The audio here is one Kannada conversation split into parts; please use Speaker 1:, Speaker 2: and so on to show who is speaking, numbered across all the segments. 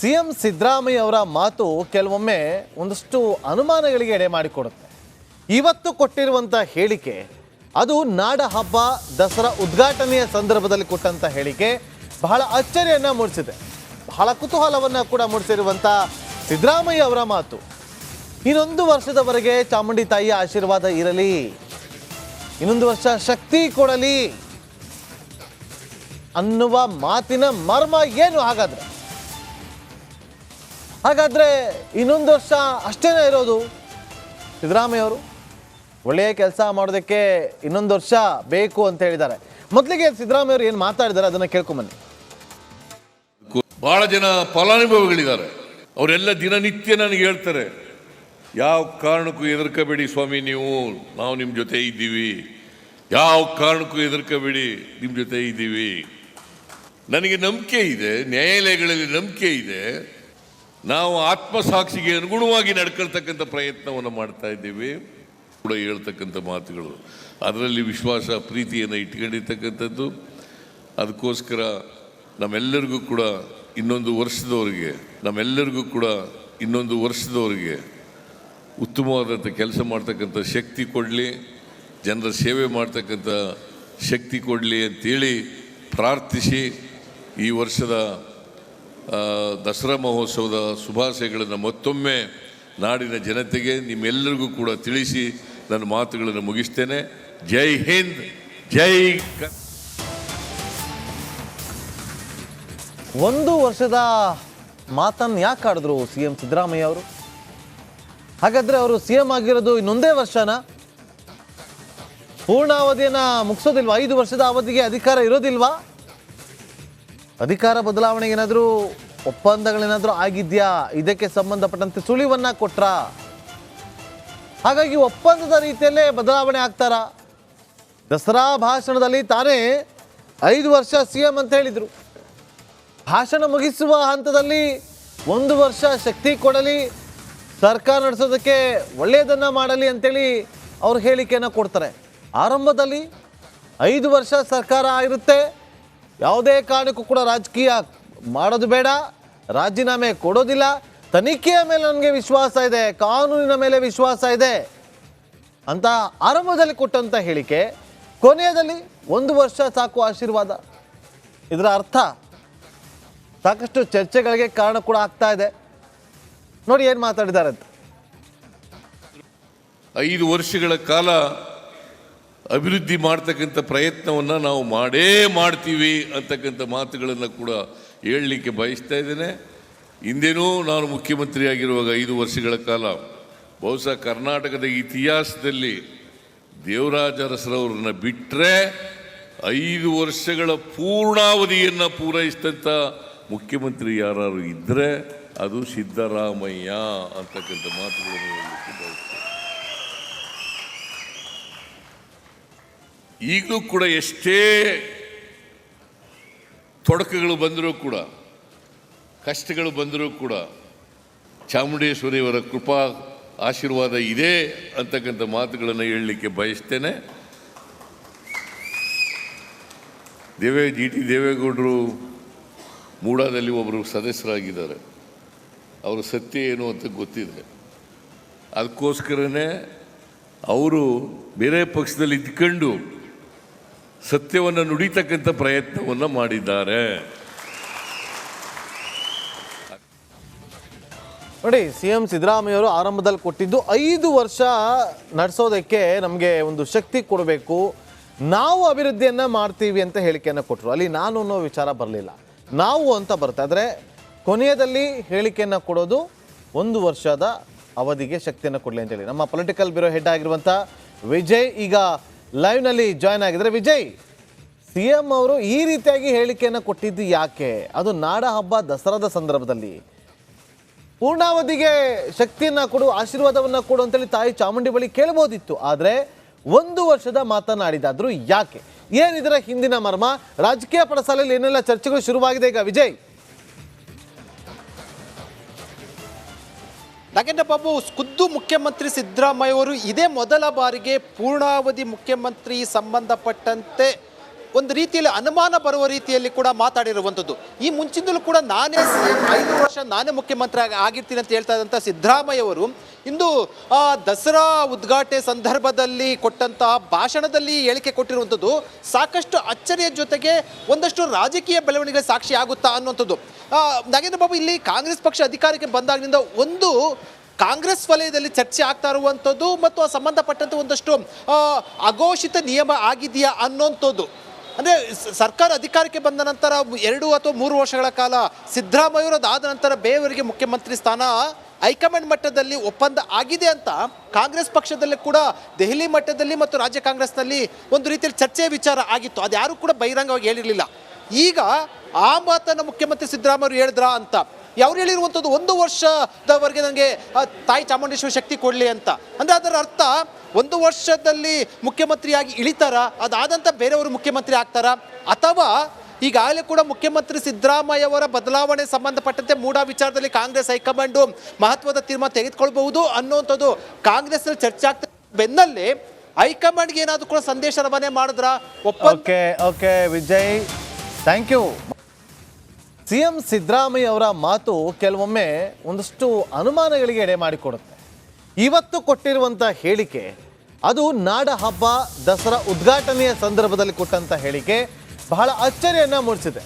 Speaker 1: ಸಿಎಂ ಸಿದ್ದರಾಮಯ್ಯ ಅವರ ಮಾತು ಕೆಲವೊಮ್ಮೆ ಒಂದಷ್ಟು ಅನುಮಾನಗಳಿಗೆ ಎಡೆ ಮಾಡಿಕೊಡುತ್ತೆ. ಇವತ್ತು ಕೊಟ್ಟಿರುವಂಥ ಹೇಳಿಕೆ ಅದು ನಾಡ ಹಬ್ಬ ದಸರಾ ಉದ್ಘಾಟನೆಯ ಸಂದರ್ಭದಲ್ಲಿ ಕೊಟ್ಟಂಥ ಹೇಳಿಕೆ ಬಹಳ ಅಚ್ಚರಿಯನ್ನು ಮೂಡಿಸಿದೆ, ಬಹಳ ಕುತೂಹಲವನ್ನು ಕೂಡ ಮೂಡಿಸಿರುವಂಥ ಸಿದ್ದರಾಮಯ್ಯ ಅವರ ಮಾತು. ಇನ್ನೊಂದು ವರ್ಷದವರೆಗೆ ಚಾಮುಂಡಿ ತಾಯಿಯ ಆಶೀರ್ವಾದ ಇರಲಿ, ಇನ್ನೊಂದು ವರ್ಷ ಶಕ್ತಿ ಕೊಡಲಿ ಅನ್ನುವ ಮಾತಿನ ಮರ್ಮ ಏನು? ಹಾಗಾದ್ರೆ ಇನ್ನೊಂದು ವರ್ಷ ಅಷ್ಟೇನೇ ಇರೋದು? ಸಿದ್ದರಾಮಯ್ಯ ಅವರು ಒಳ್ಳೆಯ ಕೆಲಸ ಮಾಡೋದಕ್ಕೆ ಇನ್ನೊಂದು ವರ್ಷ ಬೇಕು ಅಂತ ಹೇಳಿದ್ದಾರೆ. ಮೊದಲಿಗೆ ಸಿದ್ದರಾಮಯ್ಯ ಅವರು ಏನು ಮಾತಾಡಿದ್ದಾರೆ ಅದನ್ನು ಕೇಳ್ಕೊಂಬನ್ನಿ.
Speaker 2: ಬಹಳ ಜನ ಫಲಾನುಭವಿಗಳಿದ್ದಾರೆ, ಅವರೆಲ್ಲ ದಿನನಿತ್ಯ ನನಗೆ ಹೇಳ್ತಾರೆ, ಯಾವ ಕಾರಣಕ್ಕೂ ಹೆದರ್ಕಬೇಡಿ ಸ್ವಾಮಿ, ನಾವು ನಿಮ್ಮ ಜೊತೆ ಇದ್ದೀವಿ, ಯಾವ ಕಾರಣಕ್ಕೂ ಹೆದರ್ಕಬೇಡಿ, ನಿಮ್ಮ ಜೊತೆ ಇದ್ದೀವಿ. ನನಗೆ ನಂಬಿಕೆ ಇದೆ, ನ್ಯಾಯಾಲಯಗಳಲ್ಲಿ ನಂಬಿಕೆ ಇದೆ, ನಾವು ಆತ್ಮಸಾಕ್ಷಿಗೆ ಅನುಗುಣವಾಗಿ ನಡ್ಕೊಳ್ತಕ್ಕಂಥ ಪ್ರಯತ್ನವನ್ನು ಮಾಡ್ತಾ ಇದ್ದೀವಿ ಕೂಡ ಹೇಳ್ತಕ್ಕಂಥ ಮಾತುಗಳು, ಅದರಲ್ಲಿ ವಿಶ್ವಾಸ ಪ್ರೀತಿಯನ್ನು ಇಟ್ಕೊಂಡಿರ್ತಕ್ಕಂಥದ್ದು. ಅದಕ್ಕೋಸ್ಕರ ನಮ್ಮೆಲ್ಲರಿಗೂ ಕೂಡ ಇನ್ನೊಂದು ವರ್ಷದವರೆಗೆ ಉತ್ತಮವಾದಂಥ ಕೆಲಸ ಮಾಡ್ತಕ್ಕಂಥ ಶಕ್ತಿ ಕೊಡಲಿ, ಜನರ ಸೇವೆ ಮಾಡ್ತಕ್ಕಂಥ ಶಕ್ತಿ ಕೊಡಲಿ ಅಂತೇಳಿ ಪ್ರಾರ್ಥಿಸಿ ಈ ವರ್ಷದ ದಸರಾ ಮಹೋತ್ಸವದ ಶುಭಾಶಯಗಳನ್ನು ಮತ್ತೊಮ್ಮೆ ನಾಡಿನ ಜನತೆಗೆ ನಿಮ್ಮೆಲ್ಲರಿಗೂ ಕೂಡ ತಿಳಿಸಿ ನನ್ನ ಮಾತುಗಳನ್ನು ಮುಗಿಸ್ತೇನೆ. ಜೈ ಹಿಂದ್, ಜೈ.
Speaker 1: ಒಂದು ವರ್ಷದ ಮಾತನ್ನು ಯಾಕೆ ಆಡಿದ್ರು ಸಿಎಂ ಸಿದ್ದರಾಮಯ್ಯ ಅವರು? ಹಾಗಾದ್ರೆ ಅವರು ಸಿಎಂ ಆಗಿರೋದು ಇನ್ನೊಂದೇ ವರ್ಷನಾ? ಪೂರ್ಣಾವಧಿಯನ್ನು ಮುಗಿಸೋದಿಲ್ವಾ? 5 ವರ್ಷದ ಅವಧಿಗೆ ಅಧಿಕಾರ ಇರೋದಿಲ್ವಾ? ಅಧಿಕಾರ ಬದಲಾವಣೆಗೆ ಏನಾದರೂ ಒಪ್ಪಂದಗಳೇನಾದರೂ ಆಗಿದೆಯಾ? ಇದಕ್ಕೆ ಸಂಬಂಧಪಟ್ಟಂತೆ ಸುಳಿವನ್ನ ಕೊಟ್ರ? ಹಾಗಾಗಿ ಒಪ್ಪಂದದ ರೀತಿಯಲ್ಲೇ ಬದಲಾವಣೆ ಆಗ್ತಾರ? ದಸರಾ ಭಾಷಣದಲ್ಲಿ ತಾನೇ 5 ವರ್ಷ ಸಿಎಂ ಅಂತ ಹೇಳಿದರು. ಭಾಷಣ ಮುಗಿಸುವ ಹಂತದಲ್ಲಿ 1 ವರ್ಷ ಶಕ್ತಿ ಕೊಡಲಿ, ಸರ್ಕಾರ ನಡೆಸೋದಕ್ಕೆ ಒಳ್ಳೆಯದನ್ನು ಮಾಡಲಿ ಅಂತೇಳಿ ಅವ್ರು ಹೇಳಿಕೆಯನ್ನು ಕೊಡ್ತಾರೆ. ಆರಂಭದಲ್ಲಿ 5 ವರ್ಷ ಸರ್ಕಾರ ಇರುತ್ತೆ, ಯಾವುದೇ ಕಾರಣಕ್ಕೂ ಕೂಡ ರಾಜಕೀಯ ಮಾಡೋದು ಬೇಡ, ರಾಜೀನಾಮೆ ಕೊಡೋದಿಲ್ಲ, ತನಿಖೆಯ ಮೇಲೆ ನನಗೆ ವಿಶ್ವಾಸ ಇದೆ, ಕಾನೂನಿನ ಮೇಲೆ ವಿಶ್ವಾಸ ಇದೆ ಅಂತ ಆರಂಭದಲ್ಲಿ ಕೊಟ್ಟಂಥ ಹೇಳಿಕೆ ಕೊನೆಯದಲ್ಲಿ 1 ವರ್ಷ ಸಾಕು ಆಶೀರ್ವಾದ. ಇದರ ಅರ್ಥ ಸಾಕಷ್ಟು ಚರ್ಚೆಗಳಿಗೆ ಕಾರಣ ಕೂಡ ಆಗ್ತಾ ಇದೆ. ನೋಡಿ ಏನು ಮಾತಾಡಿದ್ದಾರೆ ಅಂತ.
Speaker 2: 5 ವರ್ಷಗಳ ಕಾಲ ಅಭಿವೃದ್ಧಿ ಮಾಡ್ತಕ್ಕಂಥ ಪ್ರಯತ್ನವನ್ನು ನಾವು ಮಾಡ್ತೀವಿ ಅಂತಕ್ಕಂಥ ಮಾತುಗಳನ್ನು ಕೂಡ ಹೇಳಲಿಕ್ಕೆ ಬಯಸ್ತಾ ಇದ್ದೇನೆ. ಹಿಂದೇನೂ ನಾನು ಮುಖ್ಯಮಂತ್ರಿ ಆಗಿರುವಾಗ 5 ವರ್ಷಗಳ ಕಾಲ ಬಹುಶಃ ಕರ್ನಾಟಕದ ಇತಿಹಾಸದಲ್ಲಿ ದೇವರಾಜ ಅರಸರವ್ರನ್ನ ಬಿಟ್ಟರೆ 5 ವರ್ಷಗಳ ಪೂರ್ಣಾವಧಿಯನ್ನು ಪೂರೈಸಿದಂಥ ಮುಖ್ಯಮಂತ್ರಿ ಯಾರು ಇದ್ದರೆ ಅದು ಸಿದ್ದರಾಮಯ್ಯ ಅಂತಕ್ಕಂಥ ಮಾತುಗಳನ್ನು ಹೇಳಲಿಕ್ಕೆ ಬಯಸ್ತೇನೆ. ಈಗಲೂ ಕೂಡ ಎಷ್ಟೇ ತೊಡಕುಗಳು ಬಂದರೂ ಕೂಡ, ಕಷ್ಟಗಳು ಬಂದರೂ ಕೂಡ ಚಾಮುಂಡೇಶ್ವರಿಯವರ ಕೃಪಾ ಆಶೀರ್ವಾದ ಇದೆ ಅಂತಕ್ಕಂಥ ಮಾತುಗಳನ್ನು ಹೇಳಲಿಕ್ಕೆ ಬಯಸ್ತೇನೆ. ಜಿ ಟಿ ದೇವೇಗೌಡರು ಮೂಡಾದಲ್ಲಿ ಒಬ್ಬರು ಸದಸ್ಯರಾಗಿದ್ದಾರೆ, ಅವರ ಸತ್ಯ ಏನು ಅಂತ ಗೊತ್ತಿದೆ. ಅದಕ್ಕೋಸ್ಕರನೇ ಅವರು ಬೇರೆ ಪಕ್ಷದಲ್ಲಿ ಇದ್ಕೊಂಡು ಸತ್ಯವನ್ನು ನುಡಿತಕ್ಕಂಥ ಪ್ರಯತ್ನವನ್ನು ಮಾಡಿದ್ದಾರೆ.
Speaker 1: ನೋಡಿ, ಸಿಎಂ ಸಿದ್ದರಾಮಯ್ಯ ಅವರು ಆರಂಭದಲ್ಲಿ ಕೊಟ್ಟಿದ್ದು 5 ವರ್ಷ ನಡೆಸೋದಕ್ಕೆ ನಮಗೆ ಒಂದು ಶಕ್ತಿ ಕೊಡಬೇಕು, ನಾವು ಅಭಿವೃದ್ಧಿಯನ್ನು ಮಾಡ್ತೀವಿ ಅಂತ ಹೇಳಿಕೆಯನ್ನು ಕೊಟ್ಟರು. ಅಲ್ಲಿ ನಾನು ಅನ್ನೋ ವಿಚಾರ ಬರಲಿಲ್ಲ, ನಾವು ಅಂತ ಬರುತ್ತೆ. ಆದರೆ ಕೊನೆಯದಲ್ಲಿ ಹೇಳಿಕೆಯನ್ನು ಕೊಡೋದು 1 ವರ್ಷದ ಅವಧಿಗೆ ಶಕ್ತಿಯನ್ನು ಕೊಡಲಿ ಅಂತೇಳಿ. ನಮ್ಮ ಪೊಲಿಟಿಕಲ್ ಬ್ಯೂರೋ ಹೆಡ್ ಆಗಿರುವಂಥ ವಿಜಯ್ ಈಗ ಲೈವ್ನಲ್ಲಿ ಜಾಯ್ನ್ ಆಗಿದ್ದಾರೆ. ವಿಜಯ್, ಸಿಎಂ ಅವರು ಈ ರೀತಿಯಾಗಿ ಹೇಳಿಕೆಯನ್ನು ಕೊಟ್ಟಿದ್ದು ಯಾಕೆ? ಅದು ನಾಡ ಹಬ್ಬ ದಸರಾದ ಸಂದರ್ಭದಲ್ಲಿ ಪೂರ್ಣಾವಧಿಗೆ ಶಕ್ತಿಯನ್ನು ಕೊಡು, ಆಶೀರ್ವಾದವನ್ನು ಕೊಡು ಅಂತೇಳಿ ತಾಯಿ ಚಾಮುಂಡಿ ಬಳಿ ಕೇಳ್ಬೋದಿತ್ತು. ಆದರೆ 1 ವರ್ಷದ ಮಾತನಾಡಿದಾದ್ರು ಯಾಕೆ? ಏನಿದರ ಹಿಂದಿನ ಮರ್ಮ? ರಾಜಕೀಯ ಪಡಸಾಲೆಯಲ್ಲಿ ಏನೆಲ್ಲ ಚರ್ಚೆಗಳು ಶುರುವಾಗಿದೆ ಈಗ ವಿಜಯ್?
Speaker 3: ನಾಗೇಂದ್ರ ಬಾಬು, ಖುದ್ದು ಮುಖ್ಯಮಂತ್ರಿ ಸಿದ್ದರಾಮಯ್ಯ ಅವರು ಇದೇ ಮೊದಲ ಬಾರಿಗೆ ಪೂರ್ಣಾವಧಿ ಮುಖ್ಯಮಂತ್ರಿ ಸಂಬಂಧಪಟ್ಟಂತೆ ಒಂದು ರೀತಿಯಲ್ಲಿ ಅನುಮಾನ ಬರುವ ರೀತಿಯಲ್ಲಿ ಕೂಡ ಮಾತಾಡಿರುವಂಥದ್ದು. ಈ ಮುಂಚಿನದಲ್ಲೂ ಕೂಡ ನಾನೇ CM 5 ವರ್ಷ ನಾನೇ ಮುಖ್ಯಮಂತ್ರಿ ಆಗಿರ್ತೀನಿ ಅಂತ ಹೇಳ್ತಾ ಇದ್ದಂಥ ಸಿದ್ದರಾಮಯ್ಯ ಅವರು ಇಂದು ದಸರಾ ಉದ್ಘಾಟನೆ ಸಂದರ್ಭದಲ್ಲಿ ಕೊಟ್ಟಂತಹ ಭಾಷಣದಲ್ಲಿ ಹೇಳಿಕೆ ಕೊಟ್ಟಿರುವಂಥದ್ದು ಸಾಕಷ್ಟು ಅಚ್ಚರಿಯ ಜೊತೆಗೆ ಒಂದಷ್ಟು ರಾಜಕೀಯ ಬೆಳವಣಿಗೆ ಸಾಕ್ಷಿ ಆಗುತ್ತಾ ಅನ್ನುವಂಥದ್ದು. ನಾಗೇಂದ್ರ ಬಾಬು, ಇಲ್ಲಿ ಕಾಂಗ್ರೆಸ್ ಪಕ್ಷ ಅಧಿಕಾರಕ್ಕೆ ಬಂದಾಗಿನಿಂದ ಒಂದು ಕಾಂಗ್ರೆಸ್ ವಲಯದಲ್ಲಿ ಚರ್ಚೆ ಆಗ್ತಾ ಇರುವಂಥದ್ದು ಮತ್ತು ಆ ಸಂಬಂಧಪಟ್ಟಂತೆ ಒಂದಷ್ಟು ಅಘೋಷಿತ ನಿಯಮ ಆಗಿದೆಯಾ ಅನ್ನೋಂಥದ್ದು. ಅಂದರೆ ಸರ್ಕಾರ ಅಧಿಕಾರಕ್ಕೆ ಬಂದ ನಂತರ 2 ಅಥವಾ 3 ವರ್ಷಗಳ ಕಾಲ ಸಿದ್ದರಾಮಯ್ಯವರು ಅದಾದ ನಂತರ ಬೇರೆಯವರಿಗೆ ಮುಖ್ಯಮಂತ್ರಿ ಸ್ಥಾನ ಹೈಕಮಾಂಡ್ ಮಟ್ಟದಲ್ಲಿ ಒಪ್ಪಂದ ಆಗಿದೆ ಅಂತ ಕಾಂಗ್ರೆಸ್ ಪಕ್ಷದಲ್ಲಿ ಕೂಡ ದೆಹಲಿ ಮಟ್ಟದಲ್ಲಿ ಮತ್ತು ರಾಜ್ಯ ಕಾಂಗ್ರೆಸ್ನಲ್ಲಿ ಒಂದು ರೀತಿಯಲ್ಲಿ ಚರ್ಚೆಯ ವಿಚಾರ ಆಗಿತ್ತು. ಅದು ಯಾರು ಕೂಡ ಬಹಿರಂಗವಾಗಿ ಹೇಳಿರಲಿಲ್ಲ. ಈಗ ಆ ಮಾತನ್ನು ಮುಖ್ಯಮಂತ್ರಿ ಸಿದ್ದರಾಮಯ್ಯ ಹೇಳಿದ್ರ ಅಂತ ಯಾರು ಹೇಳಿರುವಂಥದ್ದು 1 ವರ್ಷದವರೆಗೆ ನನಗೆ ತಾಯಿ ಚಾಮುಂಡೇಶ್ವರಿ ಶಕ್ತಿ ಕೊಡಲಿ ಅಂತ. ಅಂದರೆ ಅದರ ಅರ್ಥ 1 ವರ್ಷದಲ್ಲಿ ಮುಖ್ಯಮಂತ್ರಿಯಾಗಿ ಇಳಿತಾರ, ಅದಾದಂಥ ಬೇರೆಯವರು ಮುಖ್ಯಮಂತ್ರಿ ಆಗ್ತಾರ, ಅಥವಾ ಈಗಾಗಲೇ ಕೂಡ ಮುಖ್ಯಮಂತ್ರಿ ಸಿದ್ದರಾಮಯ್ಯ ಅವರ ಬದಲಾವಣೆ ಸಂಬಂಧಪಟ್ಟಂತೆ ಮೂಡಾ ವಿಚಾರದಲ್ಲಿ ಕಾಂಗ್ರೆಸ್ ಹೈಕಮಾಂಡು ಮಹತ್ವದ ತೀರ್ಮಾನ ತೆಗೆದುಕೊಳ್ಬಹುದು ಅನ್ನುವಂಥದ್ದು ಕಾಂಗ್ರೆಸ್ನಲ್ಲಿ ಚರ್ಚೆ ಆಗ್ತದೆ. ಬೆನ್ನಲ್ಲೇ ಹೈಕಮಾಂಡ್ಗೆ ಏನಾದರೂ ಕೂಡ ಸಂದೇಶ ರವಾನೆ ಮಾಡಿದ್ರ
Speaker 1: okay Vijay, thank you. CM Siddaramaiah ಅವರ ಮಾತು ಕೆಲವೊಮ್ಮೆ ಒಂದಷ್ಟು ಅನುಮಾನಗಳಿಗೆ ಎಡೆ ಮಾಡಿಕೊಡುತ್ತೆ. ಇವತ್ತು ಕೊಟ್ಟಿರುವಂಥ ಹೇಳಿಕೆ ಅದು ನಾಡ ಹಬ್ಬ ದಸರಾ ಉದ್ಘಾಟನೆಯ ಸಂದರ್ಭದಲ್ಲಿ ಕೊಟ್ಟಂಥ ಹೇಳಿಕೆ ಬಹಳ ಅಚ್ಚರಿಯನ್ನು ಮೂಡಿಸಿದೆ,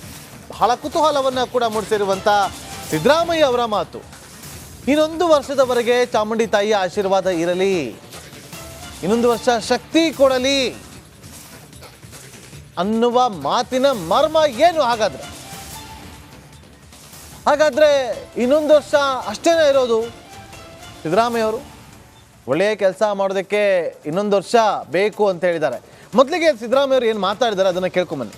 Speaker 1: ಬಹಳ ಕುತೂಹಲವನ್ನು ಕೂಡ ಮೂಡಿಸಿರುವಂಥ ಸಿದ್ದರಾಮಯ್ಯ ಅವರ ಮಾತು. ಇನ್ನೊಂದು ವರ್ಷದವರೆಗೆ ಚಾಮುಂಡಿ ತಾಯಿಯ ಆಶೀರ್ವಾದ ಇರಲಿ, ಇನ್ನೊಂದು ವರ್ಷ ಶಕ್ತಿ ಕೊಡಲಿ ಅನ್ನುವ ಮಾತಿನ ಮರ್ಮ ಏನು? ಹಾಗಾದ್ರೆ ಇನ್ನೊಂದು ವರ್ಷ ಅಷ್ಟೇನೇ ಇರೋದು? ಸಿದ್ದರಾಮಯ್ಯ ಅವರು ಒಳ್ಳೆಯ ಕೆಲಸ ಮಾಡೋದಕ್ಕೆ ಇನ್ನೊಂದು ವರ್ಷ ಬೇಕು ಅಂತ ಹೇಳಿದ್ದಾರೆ. ಮೊದಲಿಗೆ ಸಿದ್ದರಾಮಯ್ಯ ಅವರು ಏನು ಮಾತಾಡಿದ್ದಾರೆ ಅದನ್ನು ಕೇಳ್ಕೊಂಬನ್ನಿ.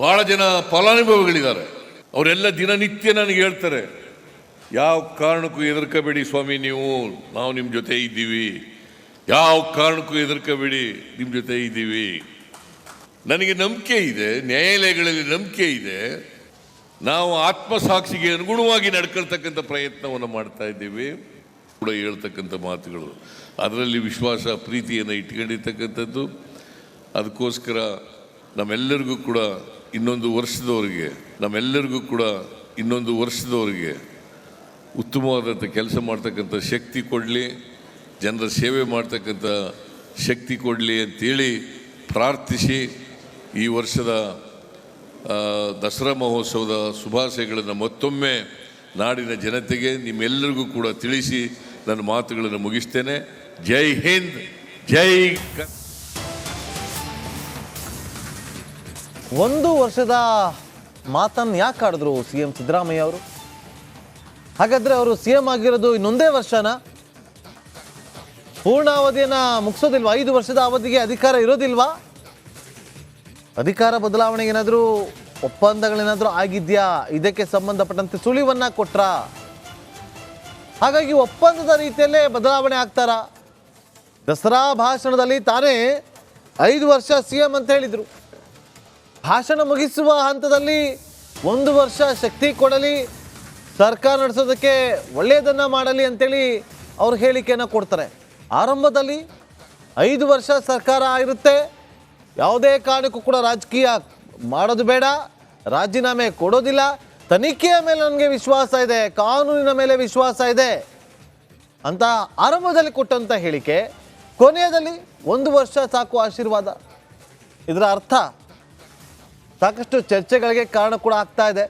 Speaker 2: ಬಹಳ ಜನ ಫಲಾನುಭವಿಗಳಿದ್ದಾರೆ, ಅವರೆಲ್ಲ ದಿನನಿತ್ಯ ನನಗೆ ಹೇಳ್ತಾರೆ, ಯಾವ ಕಾರಣಕ್ಕೂ ಹೆದರ್ಕಬೇಡಿ ಸ್ವಾಮಿ, ನಾವು ನಿಮ್ಮ ಜೊತೆ ಇದ್ದೀವಿ, ಯಾವ ಕಾರಣಕ್ಕೂ ಹೆದರ್ಕಬೇಡಿ, ನಿಮ್ಮ ಜೊತೆ ಇದ್ದೀವಿ. ನನಗೆ ನಂಬಿಕೆ ಇದೆ, ನ್ಯಾಯಾಲಯಗಳಲ್ಲಿ ನಂಬಿಕೆ ಇದೆ, ನಾವು ಆತ್ಮಸಾಕ್ಷಿಗೆ ಅನುಗುಣವಾಗಿ ನಡ್ಕೊಳ್ತಕ್ಕಂಥ ಪ್ರಯತ್ನವನ್ನು ಮಾಡ್ತಾ ಇದ್ದೀವಿ ಕೂಡ ಹೇಳ್ತಕ್ಕಂಥ ಮಾತುಗಳು, ಅದರಲ್ಲಿ ವಿಶ್ವಾಸ ಪ್ರೀತಿಯನ್ನು ಇಟ್ಕೊಂಡಿರ್ತಕ್ಕಂಥದ್ದು. ಅದಕ್ಕೋಸ್ಕರ ನಮ್ಮೆಲ್ಲರಿಗೂ ಕೂಡ ಇನ್ನೊಂದು ವರ್ಷದವರೆಗೆ ಉತ್ತಮವಾದಂಥ ಕೆಲಸ ಮಾಡ್ತಕ್ಕಂಥ ಶಕ್ತಿ ಕೊಡಲಿ, ಜನರ ಸೇವೆ ಮಾಡ್ತಕ್ಕಂಥ ಶಕ್ತಿ ಕೊಡಲಿ ಅಂತೇಳಿ ಪ್ರಾರ್ಥಿಸಿ ಈ ವರ್ಷದ ದಸರಾ ಮಹೋತ್ಸವದ ಶುಭಾಶಯಗಳನ್ನು ಮತ್ತೊಮ್ಮೆ ನಾಡಿನ ಜನತೆಗೆ ನಿಮ್ಮೆಲ್ಲರಿಗೂ ಕೂಡ ತಿಳಿಸಿ ನನ್ನ ಮಾತುಗಳನ್ನು ಮುಗಿಸ್ತೇನೆ. ಜೈ ಹಿಂದ್, ಜೈ.
Speaker 1: 1 ವರ್ಷದ ಮಾತನ್ನು ಯಾಕೆ ಆಡಿದ್ರು CM ಸಿದ್ದರಾಮಯ್ಯ ಅವರು? ಹಾಗಾದ್ರೆ ಅವರು CM ಆಗಿರೋದು ಇನ್ನೊಂದೇ ವರ್ಷನಾ? ಪೂರ್ಣಾವಧಿಯನ್ನು ಮುಗಿಸೋದಿಲ್ವಾ? 5 ವರ್ಷದ ಅವಧಿಗೆ ಅಧಿಕಾರ ಇರೋದಿಲ್ವಾ? ಅಧಿಕಾರ ಬದಲಾವಣೆಗೆ ಏನಾದರೂ ಒಪ್ಪಂದಗಳೇನಾದರೂ ಆಗಿದೆಯಾ? ಇದಕ್ಕೆ ಸಂಬಂಧಪಟ್ಟಂತೆ ಸುಳಿವನ್ನ ಕೊಟ್ರ? ಹಾಗಾಗಿ ಒಪ್ಪಂದದ ರೀತಿಯಲ್ಲೇ ಬದಲಾವಣೆ ಆಗ್ತಾರ? ದಸರಾ ಭಾಷಣದಲ್ಲಿ ತಾನೇ 5 ವರ್ಷ CM ಅಂತ ಹೇಳಿದರು. ಭಾಷಣ ಮುಗಿಸುವ ಹಂತದಲ್ಲಿ 1 ವರ್ಷ ಶಕ್ತಿ ಕೊಡಲಿ, ಸರ್ಕಾರ ನಡೆಸೋದಕ್ಕೆ ಒಳ್ಳೆಯದನ್ನು ಮಾಡಲಿ ಅಂತೇಳಿ ಅವ್ರು ಹೇಳಿಕೆಯನ್ನು ಕೊಡ್ತಾರೆ. ಆರಂಭದಲ್ಲಿ 5 ವರ್ಷ ಸರ್ಕಾರ ಇರುತ್ತೆ, ಯಾವುದೇ ಕಾರಣಕ್ಕೂ ಕೂಡ ರಾಜಕೀಯ ಮಾಡೋದು ಬೇಡ, ರಾಜೀನಾಮೆ ಕೊಡೋದಿಲ್ಲ, ತನಿಖೆಯ ಮೇಲೆ ನನಗೆ ವಿಶ್ವಾಸ ಇದೆ, ಕಾನೂನಿನ ಮೇಲೆ ವಿಶ್ವಾಸ ಇದೆ ಅಂತ ಆರಂಭದಲ್ಲಿ ಕೊಟ್ಟಂಥ ಹೇಳಿಕೆ ಕೊನೆಯದಲ್ಲಿ 1 ವರ್ಷ ಸಾಕು ಆಶೀರ್ವಾದ. ಇದರ ಅರ್ಥ ಸಾಕಷ್ಟು ಚರ್ಚೆಗಳಿಗೆ ಕಾರಣ ಕೂಡ ಆಗ್ತಾ ಇದೆ.